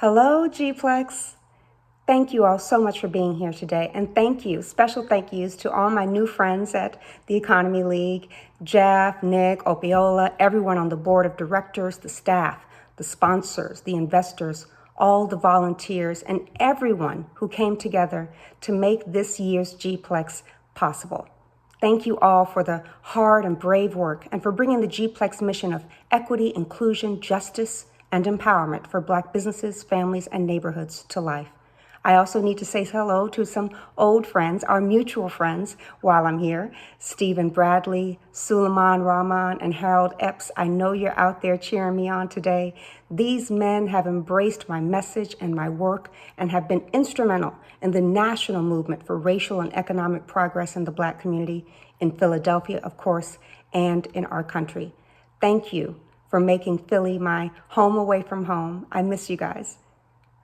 Hello, GPLEX. Thank you all so much for being here today. And special thank yous to all my new friends at the Economy League, Jeff, Nick, Opiola, everyone on the board of directors, the staff, the sponsors, the investors, all the volunteers, and everyone who came together to make this year's GPLEX possible. Thank you all for the hard and brave work and for bringing the GPLEX mission of equity, inclusion, justice, and empowerment for Black businesses, families, and neighborhoods to life. I also need to say hello to some old friends, our mutual friends, while I'm here. Stephen Bradley, Suleiman Rahman, and Harold Epps. I know you're out there cheering me on today. These men have embraced my message and my work and have been instrumental in the national movement for racial and economic progress in the Black community, in Philadelphia, of course, and in our country. Thank you for making Philly my home away from home. I miss you guys.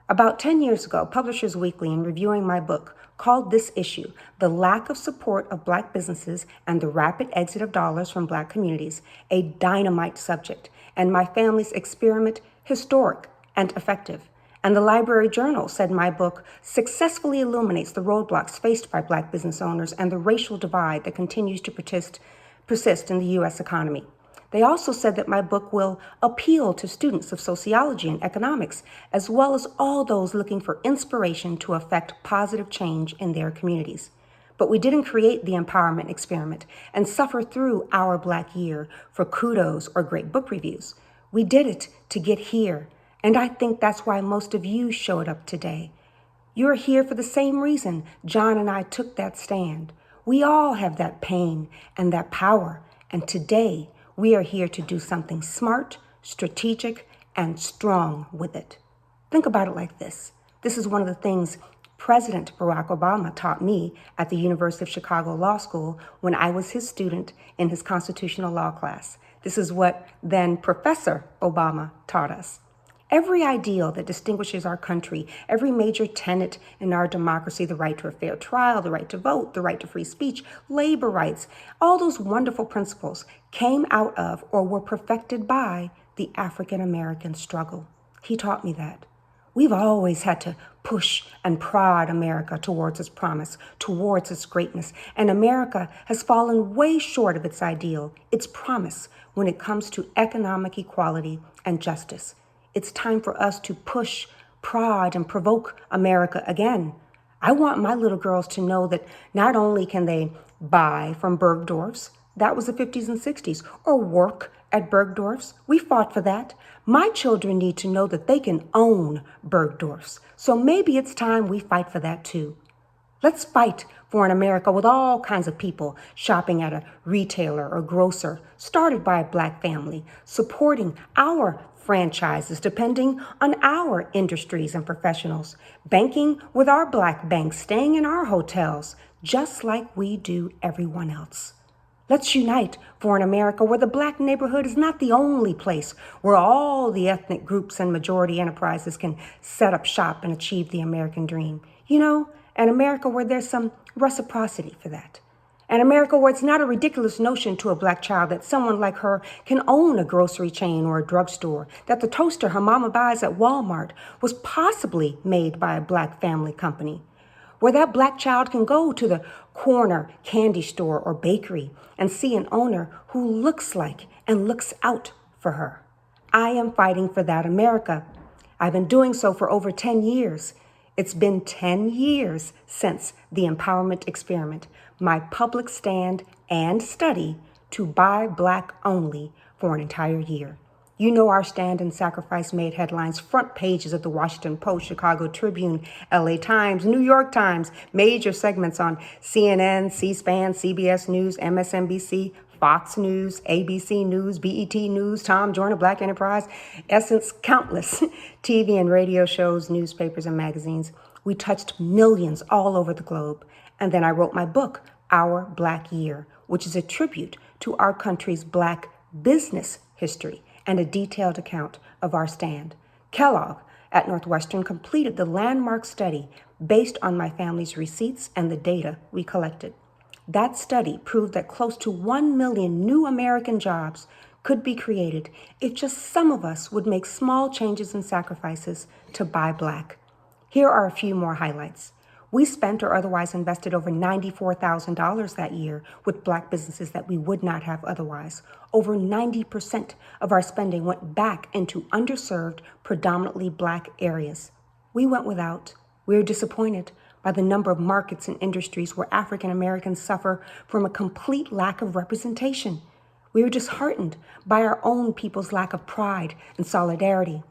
About 10 years ago, Publishers Weekly, in reviewing my book, called this issue "The Lack of Support of Black Businesses and the Rapid Exit of Dollars from Black Communities," a dynamite subject, and my family's experiment historic and effective. And the Library Journal said my book successfully illuminates the roadblocks faced by Black business owners and the racial divide that continues to persist in the U.S. economy. They also said that my book will appeal to students of sociology and economics, as well as all those looking for inspiration to effect positive change in their communities. But we didn't create the empowerment experiment and suffer through our Black year for kudos or great book reviews. We did it to get here, and I think that's why most of you showed up today. You're here for the same reason John and I took that stand. We all have that pain and that power, and today, we are here to do something smart, strategic, and strong with it. Think about it like this. This is one of the things President Barack Obama taught me at the University of Chicago Law School when I was his student in his constitutional law class. This is what then Professor Obama taught us. Every ideal that distinguishes our country, every major tenet in our democracy, the right to a fair trial, the right to vote, the right to free speech, labor rights, all those wonderful principles came out of or were perfected by the African American struggle. He taught me that. We've always had to push and prod America towards its promise, towards its greatness, and America has fallen way short of its ideal, its promise, when it comes to economic equality and justice. It's time for us to push, prod, and provoke America again. I want my little girls to know that not only can they buy from Bergdorf's, that was the 50s and 60s, or work at Bergdorf's. We fought for that. My children need to know that they can own Bergdorf's. So maybe it's time we fight for that too. Let's fight for an America with all kinds of people shopping at a retailer or grocer, started by a Black family, supporting our franchises depending on our industries and professionals, banking with our Black banks, staying in our hotels, just like we do everyone else. Let's unite for an America where the Black neighborhood is not the only place where all the ethnic groups and majority enterprises can set up shop and achieve the American dream. An America where there's some reciprocity for that. An America where it's not a ridiculous notion to a Black child that someone like her can own a grocery chain or a drugstore, that the toaster her mama buys at Walmart was possibly made by a Black family company, where that Black child can go to the corner candy store or bakery and see an owner who looks like and looks out for her. I am fighting for that America. I've been doing so for over 10 years. It's been 10 years since the empowerment experiment, my public stand and study to buy Black only for an entire year. You know our stand and sacrifice made headlines, front pages of the Washington Post, Chicago Tribune, LA Times, New York Times, major segments on CNN, C-SPAN, CBS News, MSNBC, Fox News, ABC News, BET News, Tom Joyner, Black Enterprise, Essence, countless TV and radio shows, newspapers, and magazines. We touched millions all over the globe. And then I wrote my book, Our Black Year, which is a tribute to our country's Black business history and a detailed account of our stand. Kellogg at Northwestern completed the landmark study based on my family's receipts and the data we collected. That study proved that close to 1 million new American jobs could be created if just some of us would make small changes and sacrifices to buy black. Here are a few more highlights. We spent or otherwise invested over $94,000 that year with black businesses that we would not have otherwise. Over 90% of our spending went back into underserved, predominantly black areas. We went without. We were disappointed by the number of markets and industries where African Americans suffer from a complete lack of representation. We were disheartened by our own people's lack of pride and solidarity.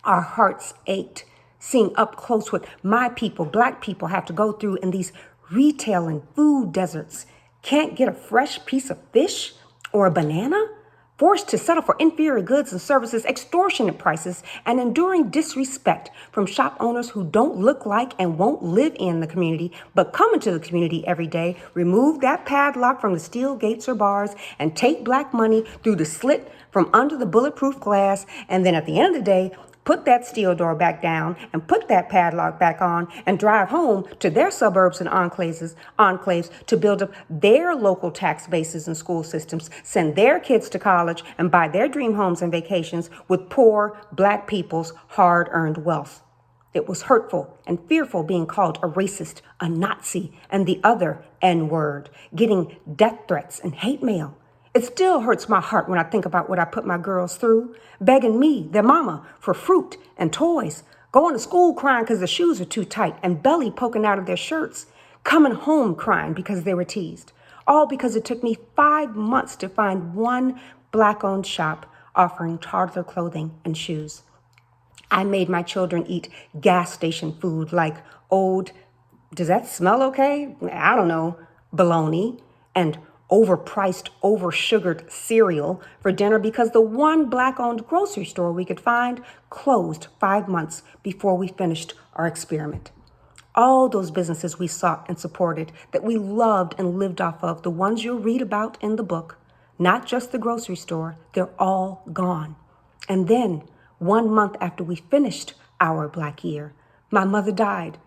Our hearts ached seeing up close what my people, black people, have to go through in these retail and food deserts. Can't get a fresh piece of fish or a banana? Forced to settle for inferior goods and services, extortionate prices, and enduring disrespect from shop owners who don't look like and won't live in the community, but come into the community every day, remove that padlock from the steel gates or bars, and take black money through the slit from under the bulletproof glass, and then at the end of the day, put that steel door back down and put that padlock back on and drive home to their suburbs and enclaves to build up their local tax bases and school systems, send their kids to college and buy their dream homes and vacations with poor black people's hard-earned wealth. It was hurtful and fearful being called a racist, a Nazi, and the other N-word, getting death threats and hate mail. It still hurts my heart when I think about what I put my girls through, begging me, their mama, for fruit and toys, going to school crying because the shoes are too tight and belly poking out of their shirts, coming home crying because they were teased, all because it took me 5 months to find one black-owned shop offering toddler clothing and shoes. I made my children eat gas station food like old, does that smell okay? I don't know, bologna, and overpriced, oversugared cereal for dinner because the one black-owned grocery store we could find closed 5 months before we finished our experiment. All those businesses we sought and supported, that we loved and lived off of, the ones you'll read about in the book, not just the grocery store, they're all gone. And then, 1 month after we finished our Black Year, my mother died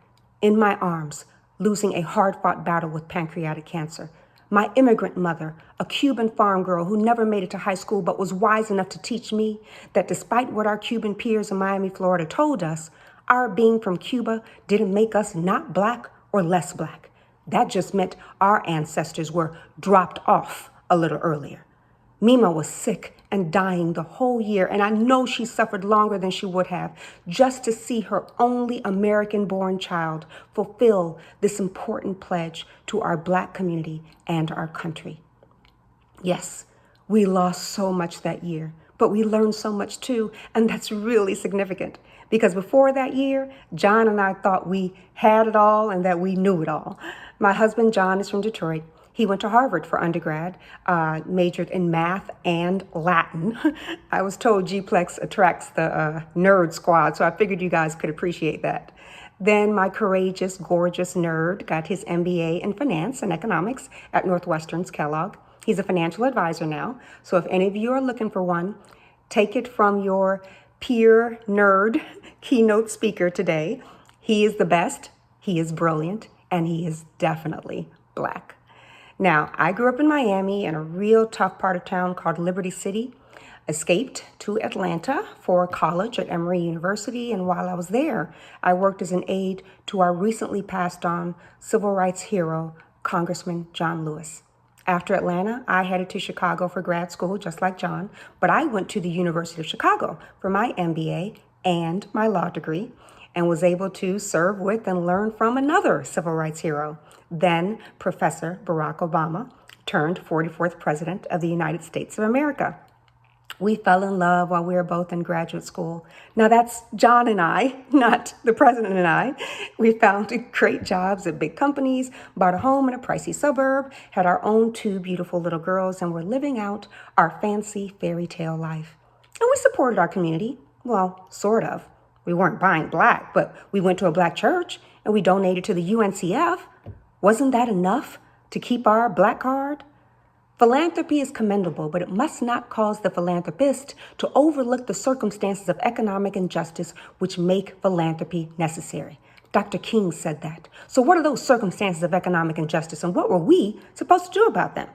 in my arms, losing a hard-fought battle with pancreatic cancer. My immigrant mother, a Cuban farm girl who never made it to high school but was wise enough to teach me that despite what our Cuban peers in Miami, Florida told us, our being from Cuba didn't make us not black or less black. That just meant our ancestors were dropped off a little earlier. Mima was sick and dying the whole year, and I know she suffered longer than she would have just to see her only American-born child fulfill this important pledge to our black community and our country. Yes, we lost so much that year, but we learned so much too, and that's really significant because before that year, John and I thought we had it all and that we knew it all. My husband, John, is from Detroit. He went to Harvard for undergrad, majored in math and Latin. I was told GPLEX attracts the nerd squad, so I figured you guys could appreciate that. Then my courageous, gorgeous nerd got his MBA in finance and economics at Northwestern's Kellogg. He's a financial advisor now, so if any of you are looking for one, take it from your peer nerd keynote speaker today. He is the best, he is brilliant, and he is definitely black. Now, I grew up in Miami in a real tough part of town called Liberty City, escaped to Atlanta for college at Emory University, and while I was there, I worked as an aide to our recently passed on civil rights hero, Congressman John Lewis. After Atlanta, I headed to Chicago for grad school, just like John, but I went to the University of Chicago for my MBA and my law degree, and was able to serve with and learn from another civil rights hero, then Professor Barack Obama, turned 44th President of the United States of America. We fell in love while we were both in graduate school. Now that's John and I, not the president and I. We found great jobs at big companies, bought a home in a pricey suburb, had our own 2 beautiful little girls, and were living out our fancy fairy tale life. And we supported our community. Well, sort of. We weren't buying black, but we went to a black church and we donated to the UNCF. Wasn't that enough to keep our black card? Philanthropy is commendable, but it must not cause the philanthropist to overlook the circumstances of economic injustice which make philanthropy necessary. Dr. King said that. So what are those circumstances of economic injustice, and what were we supposed to do about them?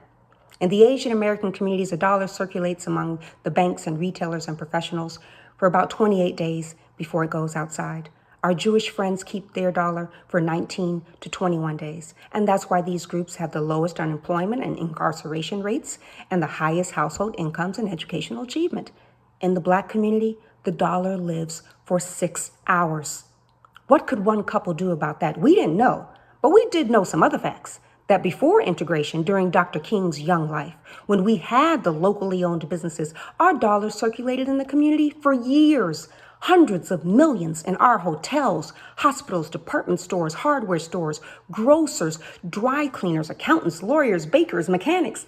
In the Asian American communities, a dollar circulates among the banks and retailers and professionals for about 28 days before it goes outside. Our Jewish friends keep their dollar for 19 to 21 days. And that's why these groups have the lowest unemployment and incarceration rates and the highest household incomes and educational achievement. In the Black community, the dollar lives for 6 hours. What could one couple do about that? We didn't know, but we did know some other facts. That before integration, during Dr. King's young life, when we had the locally owned businesses, our dollars circulated in the community for years. Hundreds of millions in our hotels, hospitals, department stores, hardware stores, grocers, dry cleaners, accountants, lawyers, bakers, mechanics,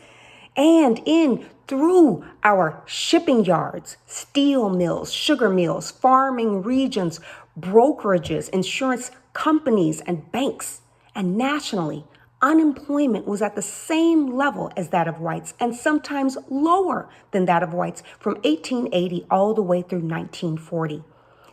and in through our shipping yards, steel mills, sugar mills, farming regions, brokerages, insurance companies, and banks. And nationally, unemployment was at the same level as that of whites and sometimes lower than that of whites from 1880 all the way through 1940.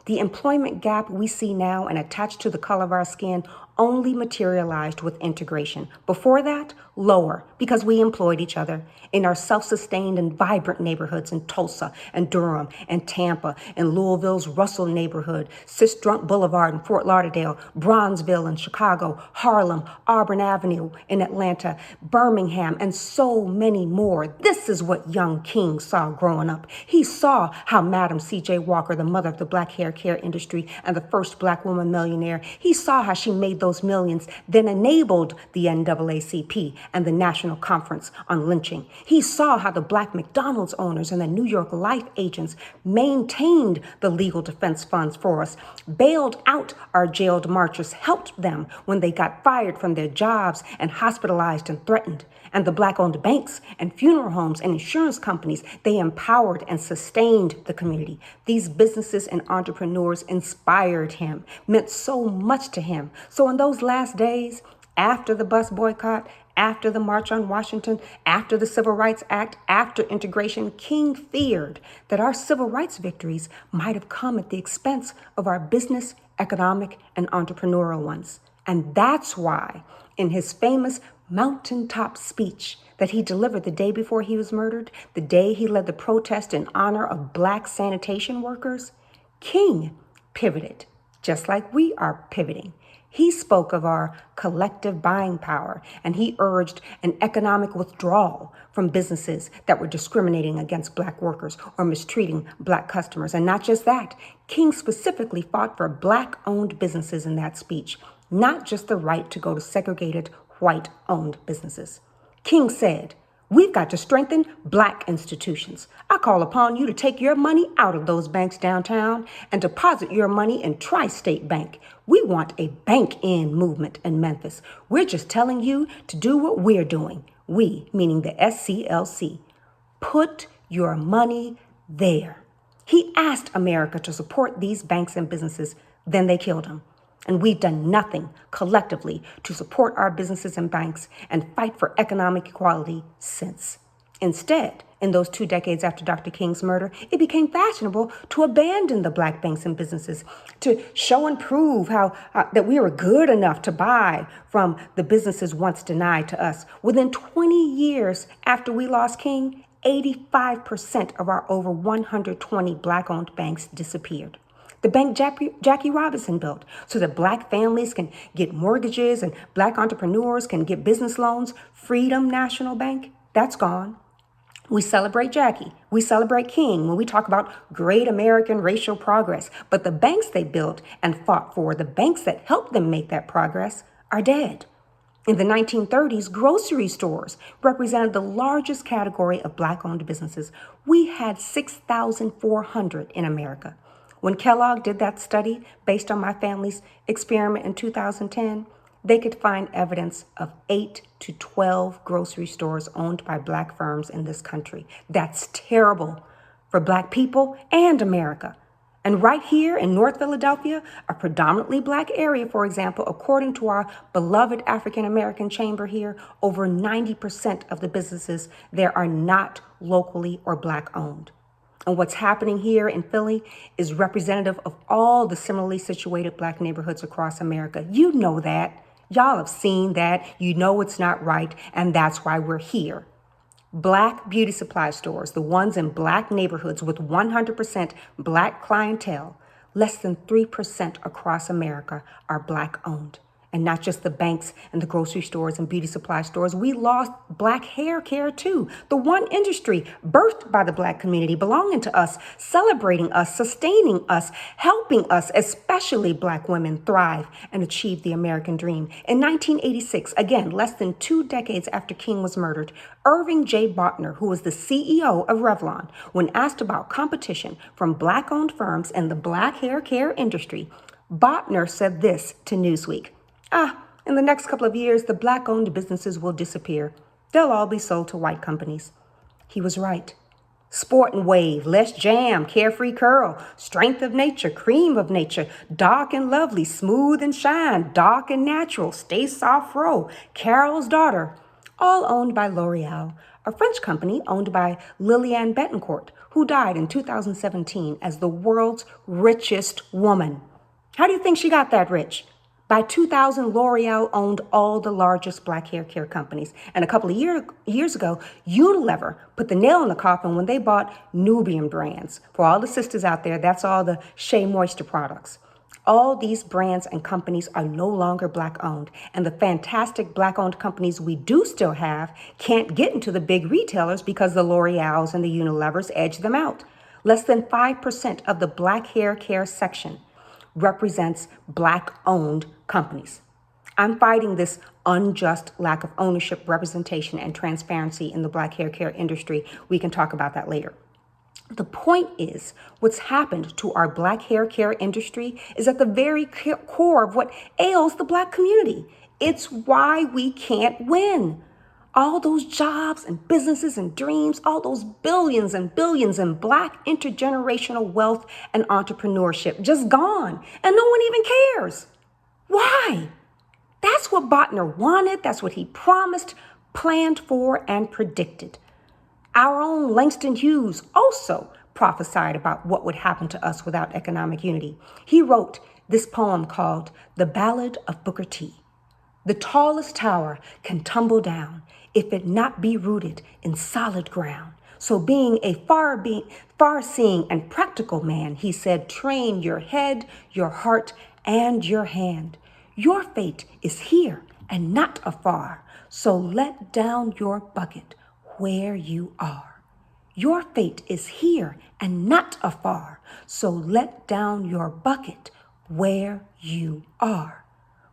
The employment gap we see now and attached to the color of our skin only materialized with integration. Before that, lower, because we employed each other in our self-sustained and vibrant neighborhoods in Tulsa and Durham and Tampa and Louisville's Russell neighborhood, Sistrunk Boulevard in Fort Lauderdale, Bronzeville in Chicago, Harlem, Auburn Avenue in Atlanta, Birmingham, and so many more. This is what young King saw growing up. He saw how Madam C.J. Walker, the mother of the black hair care industry and the first black woman millionaire, he saw how she made those millions, then enabled the NAACP and the National Conference on Lynching. He saw how the black McDonald's owners and the New York Life agents maintained the legal defense funds for us, bailed out our jailed marchers, helped them when they got fired from their jobs and hospitalized and threatened. And the black-owned banks and funeral homes and insurance companies, they empowered and sustained the community. These businesses and entrepreneurs inspired him, meant so much to him. So in those last days, after the bus boycott, after the March on Washington, after the Civil Rights Act, after integration, King feared that our civil rights victories might have come at the expense of our business, economic, and entrepreneurial ones. And that's why, in his famous mountaintop speech that he delivered the day before he was murdered, the day he led the protest in honor of black sanitation workers, King pivoted, just like we are pivoting. He spoke of our collective buying power, and he urged an economic withdrawal from businesses that were discriminating against black workers or mistreating black customers. And not just that, King specifically fought for black-owned businesses in that speech, not just the right to go to segregated white-owned businesses. King said, "We've got to strengthen black institutions. I call upon you to take your money out of those banks downtown and deposit your money in Tri-State Bank. We want a bank-in movement in Memphis. We're just telling you to do what we're doing. We, meaning the SCLC. Put your money there." He asked America to support these banks and businesses, then they killed him. And we've done nothing collectively to support our businesses and banks and fight for economic equality since. Instead, in those 2 decades after Dr. King's murder, it became fashionable to abandon the black banks and businesses, to show and prove how that we were good enough to buy from the businesses once denied to us. Within 20 years after we lost King, 85% of our over 120 black-owned banks disappeared. The bank Jackie Robinson built so that black families can get mortgages and black entrepreneurs can get business loans, Freedom National Bank, that's gone. We celebrate Jackie. We celebrate King when we talk about great American racial progress. But the banks they built and fought for, the banks that helped them make that progress, are dead. In the 1930s, grocery stores represented the largest category of black-owned businesses. We had 6,400 in America. When Kellogg did that study based on my family's experiment in 2010, they could find evidence of 8 to 12 grocery stores owned by black firms in this country. That's terrible for black people and America. And right here in North Philadelphia, a predominantly black area, for example, according to our beloved African American chamber here, over 90% of the businesses there are not locally or black owned. And what's happening here in Philly is representative of all the similarly situated black neighborhoods across America. You know that. Y'all have seen that. You know it's not right. And that's why we're here. Black beauty supply stores, the ones in black neighborhoods with 100% black clientele, less than 3% across America are black owned. And not just the banks and the grocery stores and beauty supply stores. We lost black hair care too. The one industry birthed by the black community, belonging to us, celebrating us, sustaining us, helping us, especially black women, thrive and achieve the American dream. In 1986, again, less than 2 decades after King was murdered, Irving J. Botner, who was the CEO of Revlon, when asked about competition from black-owned firms in the black hair care industry, Botner said this to Newsweek. In the next couple of years, the black-owned businesses will disappear. They'll all be sold to white companies. He was right. Sport and Wave, Less Jam, Carefree Curl, Strength of Nature, Cream of Nature, Dark and Lovely, Smooth and Shine, Dark and Natural, Stay Soft Row, Carol's Daughter, all owned by L'Oreal, a French company owned by Liliane Bettencourt, who died in 2017 as the world's richest woman. How do you think she got that rich? By 2000, L'Oreal owned all the largest black hair care companies. And a couple of years ago, Unilever put the nail in the coffin when they bought Nubian brands. For all the sisters out there, that's all the Shea Moisture products. All these brands and companies are no longer black owned. And the fantastic black owned companies we do still have can't get into the big retailers because the L'Oreals and the Unilevers edge them out. Less than 5% of the black hair care section represents black-owned companies. I'm fighting this unjust lack of ownership, representation, and transparency in the black hair care industry. We can talk about that later. The point is, what's happened to our black hair care industry is at the very core of what ails the black community. It's why we can't win. All those jobs and businesses and dreams, all those billions and billions in black intergenerational wealth and entrepreneurship just gone, and no one even cares. Why? That's what Botner wanted. That's what he promised, planned for, and predicted. Our own Langston Hughes also prophesied about what would happen to us without economic unity. He wrote this poem called The Ballad of Booker T. The tallest tower can tumble down if it not be rooted in solid ground. So being a far-seeing and practical man, he said, train your head, your heart, and your hand. Your fate is here and not afar. So let down your bucket where you are. Your fate is here and not afar. So let down your bucket where you are.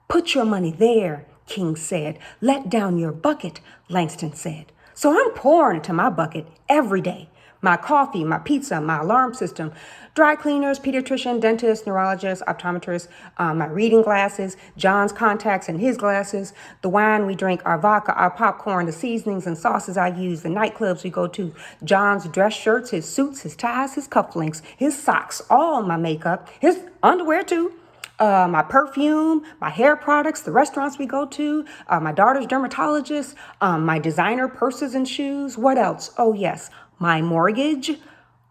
Put your money there, King said. Let down your bucket, Langston said. So I'm pouring into my bucket every day. My coffee, my pizza, my alarm system, dry cleaners, pediatrician, dentist, neurologist, optometrist, my reading glasses, John's contacts and his glasses, the wine we drink, our vodka, our popcorn, the seasonings and sauces I use, the nightclubs we go to, John's dress shirts, his suits, his ties, his cufflinks, his socks, all my makeup, his underwear too. My perfume, my hair products, the restaurants we go to, my daughter's dermatologist, my designer purses and shoes. What else? Oh, yes, my mortgage,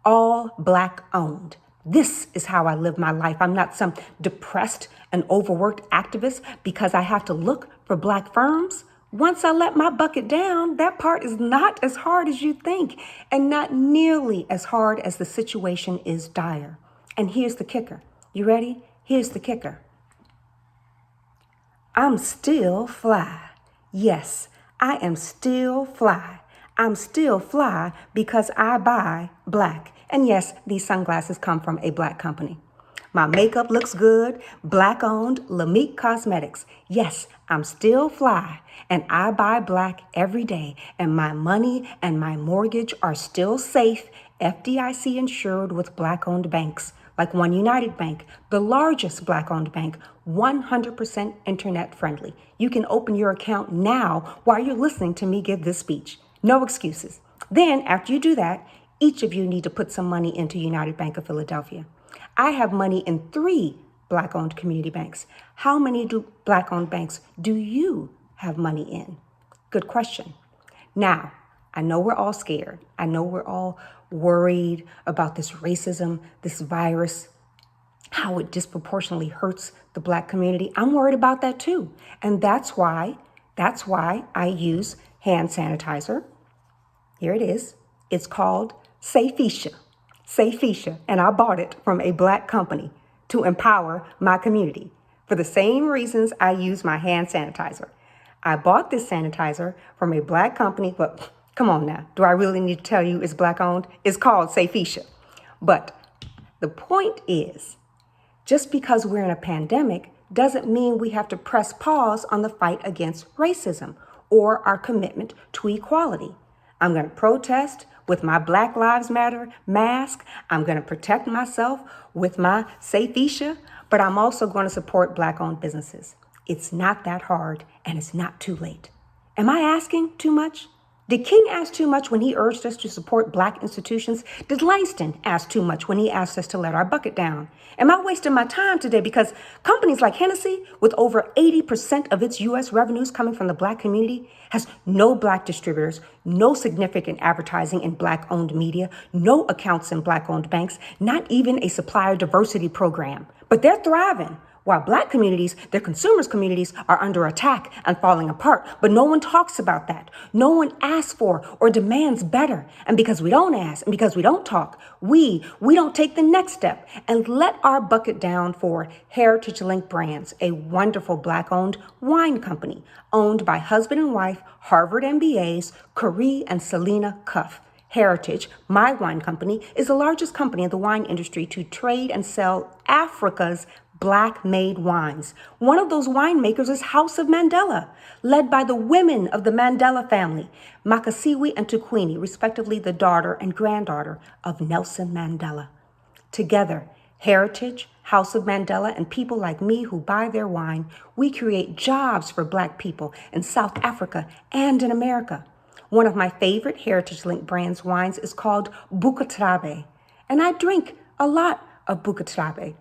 all black owned. This is how I live my life. I'm not some depressed and overworked activist because I have to look for black firms. Once I let my bucket down, that part is not as hard as you think and not nearly as hard as the situation is dire. And here's the kicker. You ready? Here's the kicker. I'm still fly. Yes, I am still fly. I'm still fly because I buy black. And yes, these sunglasses come from a black company. My makeup looks good, black owned, Lamique Cosmetics. Yes, I'm still fly and I buy black every day. And my money and my mortgage are still safe, FDIC insured with black owned banks. Like One United Bank, the largest black-owned bank, 100% internet friendly. You can open your account now while you're listening to me give this speech. No excuses. Then, after you do that, each of you need to put some money into United Bank of Philadelphia. I have money in 3 black-owned community banks. How many black-owned banks do you have money in? Good question. Now, I know we're all scared. I know we're all worried about this racism, this virus, how it disproportionately hurts the black community. I'm worried about that too. And that's why I use hand sanitizer. Here it is. It's called Safisha. Safisha. And I bought it from a Black company to empower my community for the same reasons I use my hand sanitizer. I bought this sanitizer from a Black company, but come on now, do I really need to tell you it's Black owned? It's called Safisha. But the point is, just because we're in a pandemic doesn't mean we have to press pause on the fight against racism or our commitment to equality. I'm going to protest with my Black Lives Matter mask. I'm going to protect myself with my Safisha, but I'm also going to support Black-owned businesses. It's not that hard, and it's not too late. Am I asking too much? Did King ask too much when he urged us to support Black institutions? Did Langston ask too much when he asked us to let our bucket down? Am I wasting my time today because companies like Hennessy, with over 80% of its U.S. revenues coming from the Black community, has no Black distributors, no significant advertising in Black-owned media, no accounts in Black-owned banks, not even a supplier diversity program. But they're thriving. While Black communities, their consumers' communities, are under attack and falling apart. But no one talks about that. No one asks for or demands better. And because we don't ask and because we don't talk, we don't take the next step and let our bucket down for Heritage Link Brands, a wonderful Black-owned wine company owned by husband and wife, Harvard MBAs, Corrie and Selena Cuff. Heritage, my wine company, is the largest company in the wine industry to trade and sell Africa's Black-made wines. One of those winemakers is House of Mandela, led by the women of the Mandela family, Makasiwi and Tukwini, respectively the daughter and granddaughter of Nelson Mandela. Together, Heritage, House of Mandela, and people like me who buy their wine, we create jobs for Black people in South Africa and in America. One of my favorite Heritage Link Brands wines is called Bukatrabe, and I drink a lot of Bukatrabe.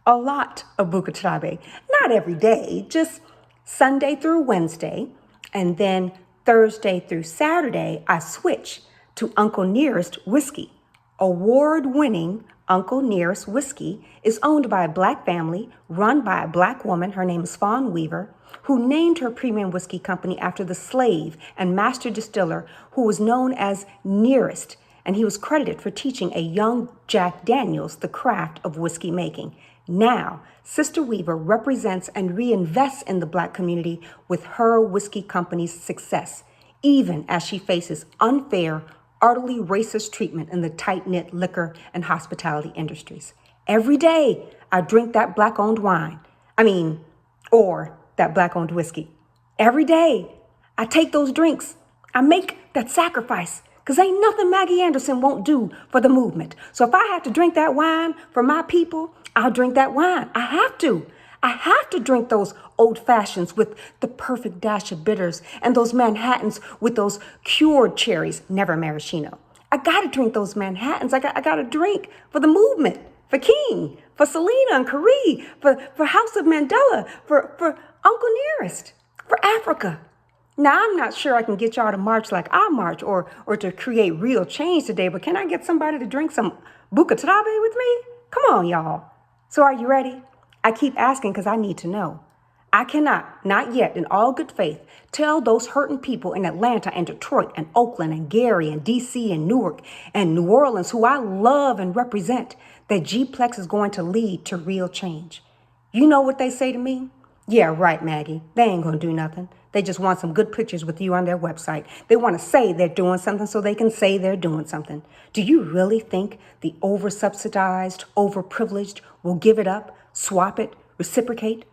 Not every day, just Sunday through Wednesday, and then Thursday through Saturday, I switch to Uncle Nearest Whiskey. Award-winning Uncle Nearest Whiskey is owned by a Black family, run by a Black woman, her name is Fawn Weaver, who named her premium whiskey company after the slave and master distiller who was known as Nearest, and he was credited for teaching a young Jack Daniels the craft of whiskey making. Now, Sister Weaver represents and reinvests in the Black community with her whiskey company's success, even as she faces unfair, utterly racist treatment in the tight-knit liquor and hospitality industries. Every day, I drink that Black-owned wine. Or that Black-owned whiskey. Every day, I take those drinks. I make that sacrifice. Because ain't nothing Maggie Anderson won't do for the movement. So if I have to drink that wine for my people, I'll drink that wine. I have to. I have to drink those old fashions with the perfect dash of bitters and those Manhattans with those cured cherries, never maraschino. I got to drink those Manhattans. I got to drink for the movement, for King, for Selena and Corrie, for House of Mandela, for Uncle Nearest, for Africa. Now, I'm not sure I can get y'all to march like I march or to create real change today, but can I get somebody to drink some Bukatrabe with me? Come on, y'all. So are you ready? I keep asking because I need to know. I cannot, not yet, in all good faith, tell those hurting people in Atlanta and Detroit and Oakland and Gary and DC and Newark and New Orleans, who I love and represent, that GPLEX is going to lead to real change. You know what they say to me? Yeah, right, Maggie. They ain't gonna do nothing. They just want some good pictures with you on their website. They want to say they're doing something so they can say they're doing something. Do you really think the over-subsidized, overprivileged will give it up, swap it, reciprocate,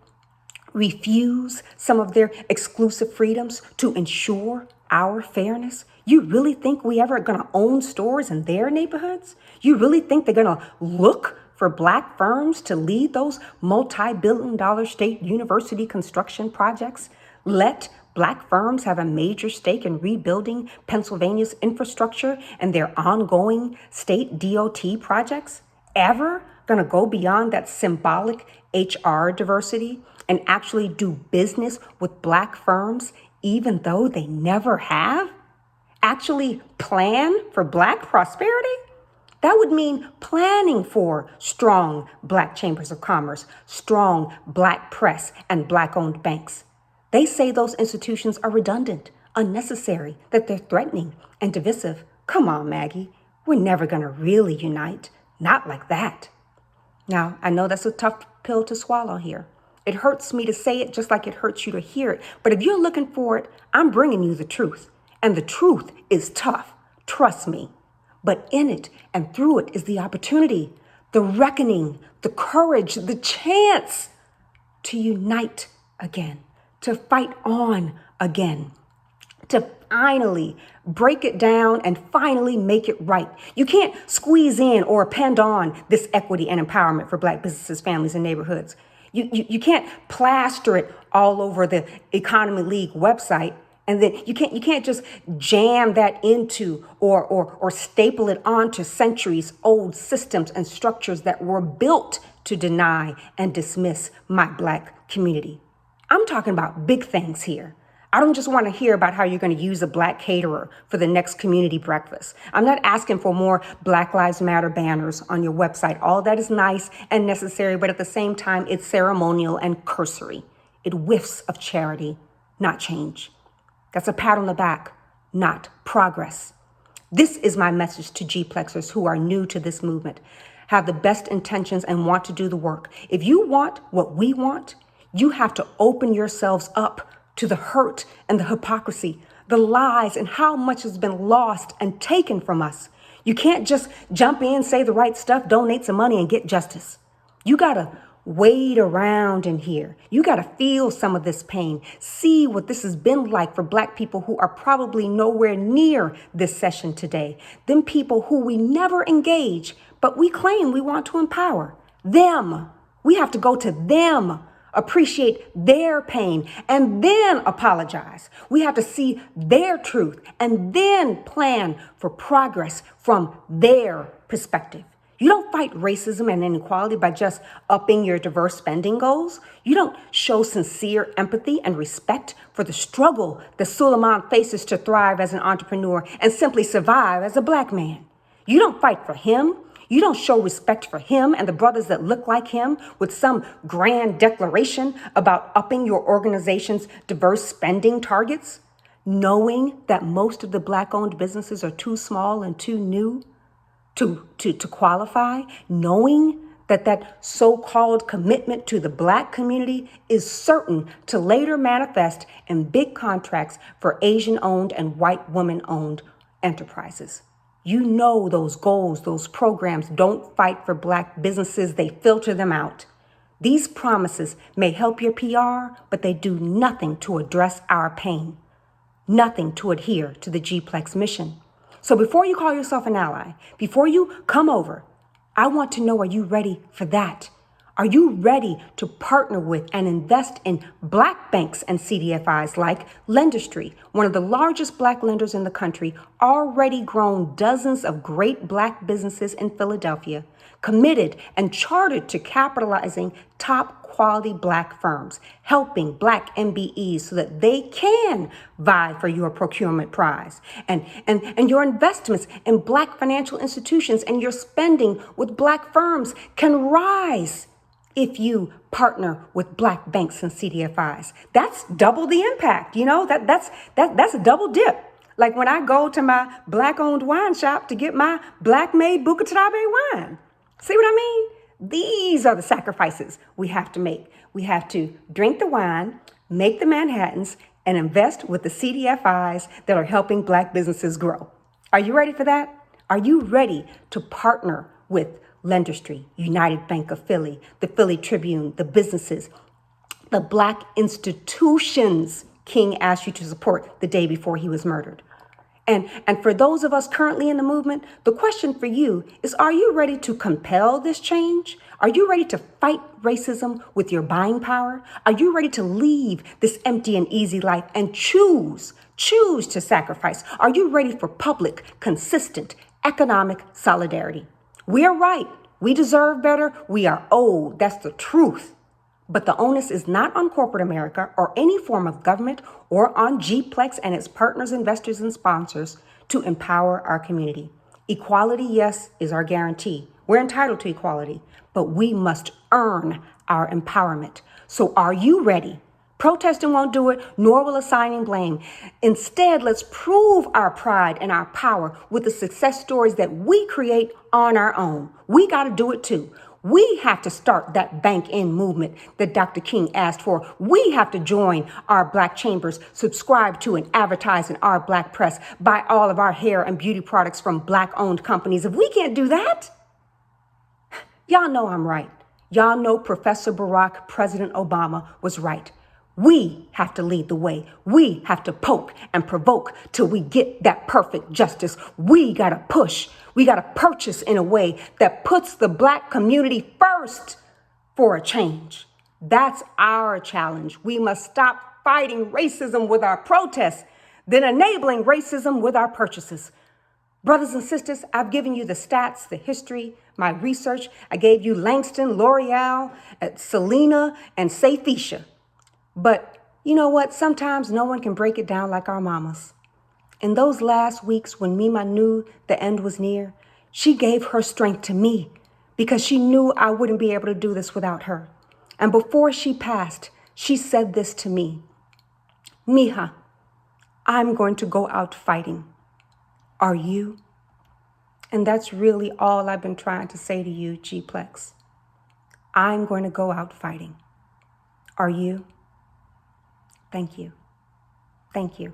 refuse some of their exclusive freedoms to ensure our fairness? You really think we ever gonna own stores in their neighborhoods? You really think they're gonna look for Black firms to lead those multi-billion-dollar state university construction projects? Let Black firms have a major stake in rebuilding Pennsylvania's infrastructure and their ongoing state DOT projects? Ever gonna go beyond that symbolic HR diversity and actually do business with Black firms, even though they never have? Actually plan for Black prosperity? That would mean planning for strong Black chambers of commerce, strong Black press, and Black-owned banks. They say those institutions are redundant, unnecessary, that they're threatening and divisive. Come on, Maggie. We're never going to really unite. Not like that. Now, I know that's a tough pill to swallow here. It hurts me to say it just like it hurts you to hear it. But if you're looking for it, I'm bringing you the truth. And the truth is tough. Trust me. But in it and through it is the opportunity, the reckoning, the courage, the chance to unite again, to fight on again, to finally break it down and finally make it right. You can't squeeze in or append on this equity and empowerment for Black businesses, families, and neighborhoods. You can't plaster it all over the Economy League website, and then you can't just jam that into or staple it onto centuries old systems and structures that were built to deny and dismiss my Black community. I'm talking about big things here. I don't just want to hear about how you're going to use a Black caterer for the next community breakfast. I'm not asking for more Black Lives Matter banners on your website. All that is nice and necessary, but at the same time, it's ceremonial and cursory. It whiffs of charity, not change. That's a pat on the back, not progress. This is my message to GPLEXers who are new to this movement, have the best intentions and want to do the work. If you want what we want, you have to open yourselves up to the hurt and the hypocrisy, the lies, and how much has been lost and taken from us. You can't just jump in, say the right stuff, donate some money, and get justice. You gotta wade around in here. You gotta feel some of this pain, see what this has been like for Black people who are probably nowhere near this session today. Them people who we never engage, but we claim we want to empower. Them. We have to go to them, appreciate their pain, and then apologize. We have to see their truth and then plan for progress from their perspective. You don't fight racism and inequality by just upping your diverse spending goals. You don't show sincere empathy and respect for the struggle that Suleiman faces to thrive as an entrepreneur and simply survive as a Black man. You don't fight for him. You don't show respect for him and the brothers that look like him with some grand declaration about upping your organization's diverse spending targets, knowing that most of the Black-owned businesses are too small and too new to qualify, knowing that so-called commitment to the Black community is certain to later manifest in big contracts for Asian-owned and white woman-owned enterprises. You know those goals, those programs don't fight for Black businesses, they filter them out. These promises may help your PR, but they do nothing to address our pain, nothing to adhere to the GPLEX mission. So before you call yourself an ally, before you come over, I want to know, are you ready for that? Are you ready to partner with and invest in Black banks and CDFIs like Lendistry, one of the largest Black lenders in the country, already grown dozens of great Black businesses in Philadelphia, committed and chartered to capitalizing top quality Black firms, helping Black MBEs so that they can vie for your procurement prize, and your investments in Black financial institutions and your spending with Black firms can rise if you partner with Black banks and CDFIs. That's double the impact. You know, that's a double dip. Like when I go to my Black-owned wine shop to get my Black-made Bucatabe wine. See what I mean? These are the sacrifices we have to make. We have to drink the wine, make the Manhattans, and invest with the CDFIs that are helping Black businesses grow. Are you ready for that? Are you ready to partner with Lendistry, United Bank of Philly, the Philly Tribune, the businesses, the Black institutions King asked you to support the day before he was murdered? And for those of us currently in the movement, the question for you is, are you ready to compel this change? Are you ready to fight racism with your buying power? Are you ready to leave this empty and easy life and choose to sacrifice? Are you ready for public, consistent economic solidarity? We are right. We deserve better. We are owed. That's the truth. But the onus is not on corporate America or any form of government or on GPLEX and its partners, investors, and sponsors to empower our community. Equality, yes, is our guarantee. We're entitled to equality, but we must earn our empowerment. So are you ready? Protesting won't do it, nor will assigning blame. Instead, let's prove our pride and our power with the success stories that we create on our own. We got to do it too. We have to start that bank in movement that Dr. King asked for. We have to join our Black chambers, subscribe to and advertise in our Black press, buy all of our hair and beauty products from Black owned companies. If we can't do that, y'all know I'm right. Y'all know Professor Barack, President Obama was right. We have to lead the way. We have to poke and provoke till we get that perfect justice. We got to push. We got to purchase in a way that puts the Black community first for a change. That's our challenge. We must stop fighting racism with our protests, then enabling racism with our purchases. Brothers and sisters, I've given you the stats, the history, my research. I gave you Langston, L'Oreal, Selena, and Safisha. But you know what? Sometimes no one can break it down like our mamas. In those last weeks when Mima knew the end was near, she gave her strength to me because she knew I wouldn't be able to do this without her. And before she passed, she said this to me: Mija, I'm going to go out fighting. Are you? And that's really all I've been trying to say to you, GPLEX. I'm going to go out fighting. Are you? Thank you. Thank you.